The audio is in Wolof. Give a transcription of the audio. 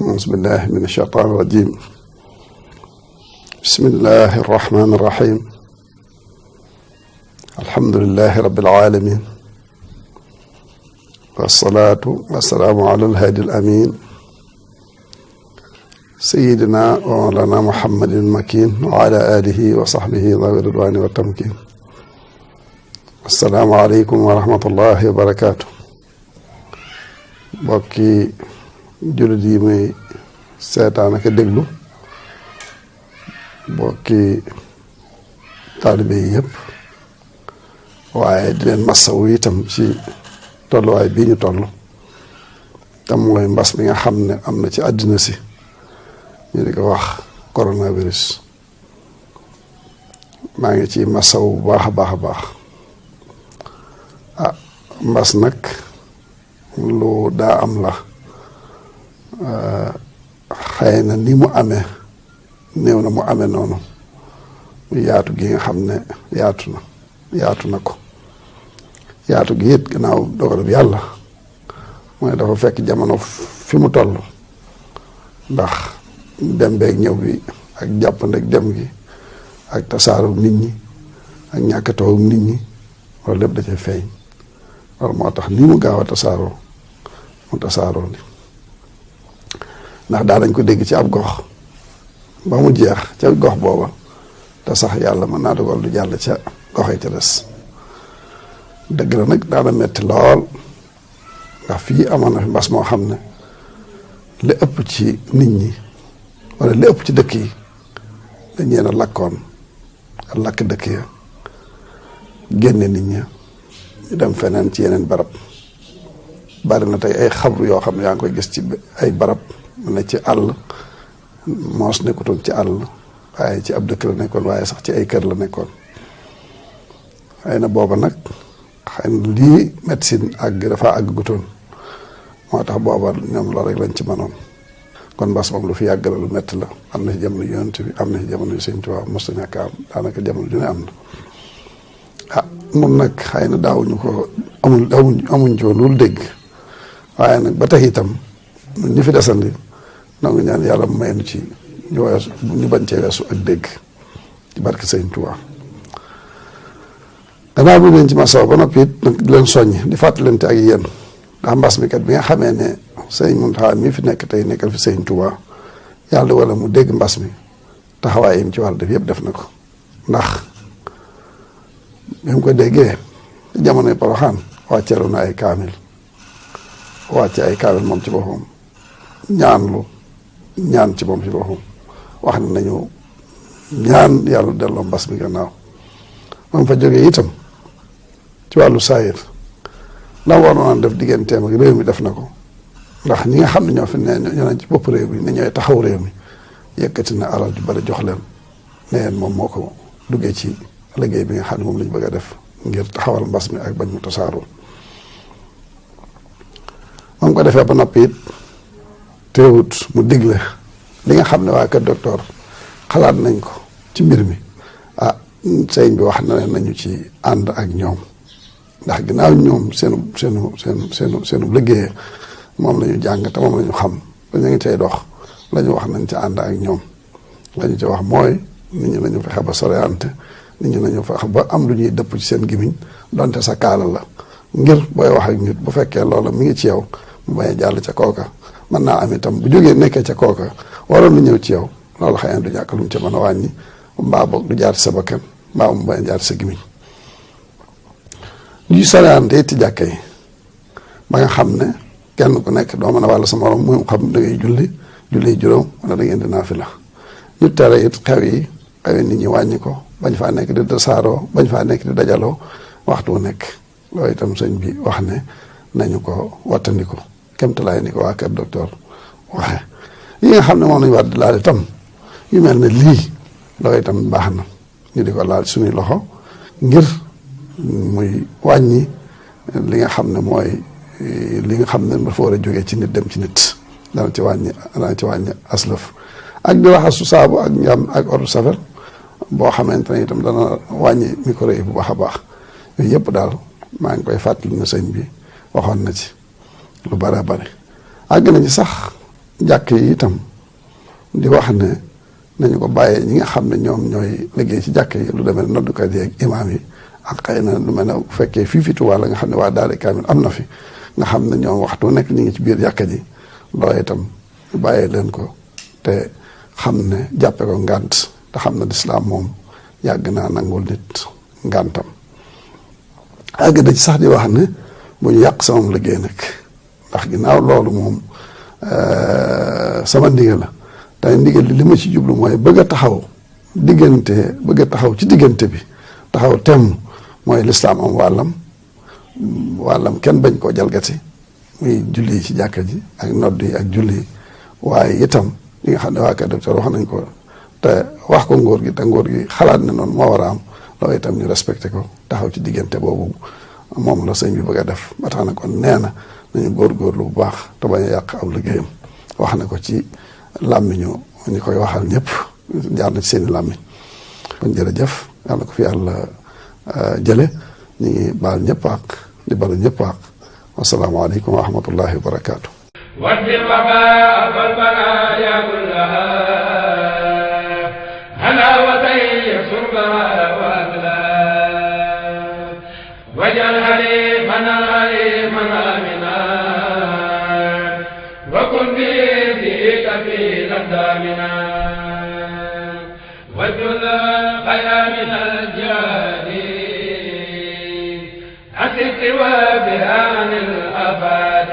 أعوذ بالله من الشيطان الرجيم. بسم الله الرحمن الرحيم. الحمد لله رب العالمين، والصلاة والسلام على الهادي الأمين سيدنا ومولانا محمد المكين وعلى آله وصحبه ذوي الرضوان والتمكين. السلام عليكم ورحمة الله وبركاته. bokki jullit yi muy seetaan ak déglu, bokki taalibe yi yëpp, waaye di leen massawu itam ci tolluwaay bii ñu toll tam mooy mbas mi nga xam ne am na ci àddina si ñu di ko wax coronavirus. maa ngi ci massawu bu baax a baax a baax. Mbas nag lu daa am la, xëy na ni mu amee néew na mu amee noonu yaatu gi nga xam ne yaatu na ko yaatu gi it gannaaw dogalub yàlla mooy dafa fekk jamono fi mu toll, ndax dem beeg ñëw bi ak jàppandeg dem gi ak tasaarum nit ñi ak ñàkkatawum nit ñi loolu lépp da cee feeñ. loolu moo tax ni mu gaaw a tasaaroo ni ndax daa dañ ko dégg ci ab gox ba mu jeex ca gox booba te sax yàlla mën naa dogal lu jàll ca gox yi ca des. dëgg la nag daana metti lool, ndax fii amoon na fi mbas moo xam ne li ëpp ci nit ñi wala li ëpp ci dëkk yi dañ leen a lakkoon a lakk dëkk ya génne nit ñi ñu dem feneen ci yeneen barab. bari na tey ay xabru yoo xam ne yaa ngi koy gis ci ay barab mu ne ci àll, moos nekkutoon ci àll waaye ci ab dëkk la nekkoon, waaye sax ci ay kër la nekkoon. xëy na booba nag xëy na lii médecine dafa àggutoon, moo tax booba ñoom loolu rek lañ ci mënoon. kon mbas moom lu fi yàgg la, lu metti la. am na ci jamono yonent bi, am na ci jamono Sëñ Tuubaa, mos na ñàkk am, daanaka jamono ju ne am na. mun nag xëy na daawuñu ko amuñ ci woon loolu dégg, waaye nag ba tey itam ñu fi desandi nangu ñaan yàlla mu may nu ci ñu bañ cee weesu ak dégg ci barke Sëñ Tuubaa. gannaaw bi leen ci masaw ba noppi it nag di leen soññ di fàttalante ak yéen, ndax mbas mi kat bi nga xamee ne Sëñ Muntaxa mii fi nekk tey nekkal fi Sëñ Tuubaa, yàlla wala mu dégg mbas mi taxawaay yi mu ci war def yëpp def na ko. ndax bi mu ko déggee jamonoy Poroxaan wàcceelu na ay kaamil, wàcce ay kaamil moom ci boppam, ñaan ci moom ci boppam, wax ne nañu ñaan yàlla delloo mbas mi gannaaw. moom fa jógee itam ci wàllu saayir la waroon def digganteem ak réew mi def na ko, ndax ñi nga xam ne ñoo fi ne ñoo nañ ci bopp réew mi ne ñooy taxaw réew mi yëkkati na alal ju bari jox leen ne leen moom moo ko duggee ci liggéey bi nga xam ne moom lañ bëgg a def ngir taxawal mbas mi ak bañ mu tasaaroo. moom ko defee ba noppi it teewut mu digle li nga xam ne waa kër docteur xalaat nañ ko ci mbir mi. sëñ bi wax na leen nañu ci ànd ak ñoom, ndax ginnaaw ñoom seenu liggéey moom la ñu jàng te moom la ñu xam te ñu ngi cay dox, la ñu wax nañ ci ànd ak ñoom. la ñu ci wax mooy nit ñi nañu fexe ba soreante, nit ñi nañu fexe ba am lu ñuy dëpp ci seen gimiñ donte sa kaala la, ngir booy wax ak nit bu fekkee loola mi ngi ci yow mu bañ a jàll ca kooka. mën naa am itam bu jógee nekkee ca kooka waroon na ñëw ci yow, loolu xëy na du ñàkk lu mu ca mën a wàññi, mbaa boog du jaar ci sa bakkan, mbaa mu bañ a jaar ci sa gimiñ. ñuy soreante ci jàkka yi ba nga xam ne kenn ku nekk doo mën a wàll sa morom, mu xam da ngay julli juróom wala da ngeen di naafila. ñu tere it xew yi nit ñi wàññi ko, bañ faa nekk di tasaaroo, bañ faa nekk di dajaloo waxtu wu nekk. loolu itam sëñ bi wax ne nañu ko wattandiku kemtalaay ni ko waa kër docteur waxe. yi nga xam ne moom lañu war di laal itam yu mel ne lii, loolu itam baax na ñu di ko laal suñuy loxo ngir muy wàññi li nga xam ne mooy li nga xam ne dafa war a jógee ci nit dem ci nit, dana ci wàññi aslëf. ak di raxasu saabu ak njàm ak eau de javel boo xamante ne itam dana wàññi micro yi bu baax a baax. yooyu yëpp daal maa ngi koy fàttali ne sëñ bi waxoon na ci lu bare bare. àgg na ci sax jàkk yi itam di wax ne nañu ko bàyyee ñi nga xam ne ñoom ñooy liggéey ci jàkk yi lu demee noddukat yi ak imaam yi ak xëy na lu mel ne bu fekkee fii fi Tuubaa la nga xam ne waa daara kaamil am na fi nga xam ne ñoom waxtu nekk ñu ngi ci biir jàkka ji loolu itam ñu bàyyee leen ko te xam ne jàppe ko ngànt te xam ne lislaam moom yàgg naa nangul nit ngàntam àgg da ci sax di wax ne bu ñu yàq sama liggéey nag ndax ginnaaw loolu moom sama ndigal la tey ndigal li ma ci jublu mooy bëgg a taxaw ci diggante bi taxaw temm mooy lislaam am wàllam kenn bañ koo jalgati muy julli ci jàkka ji ak nodd yi ak julli yi waaye itam li nga xam ne waa kër docteur wax nañ ko te wax ko ngóor gi te ngóor gi xalaat ne noonu moo war a am loolu itam ñu respecté ko taxaw ci diggante boobu moom la sëñ bi bëgg a def ba tax na kon nee na nañu góorgóorlu bu baax te bañ a yàq aw liggéeyam wax na ko ci làmmiñu ñu koy waxal ñëpp jaar na ci seeni làmmiñ kon jërëjëf yàlla ko fi yàlla jële ñu ngi baal ñëpp ak di balu ñëpp ak wasalaamaaleykum wa rahmatullahi wa barakaatu. واجعل حليفنا حليما آمنا وكن بيديك في الأقدامنا واجعل خير من الجهاد أسق وبها عن الآفات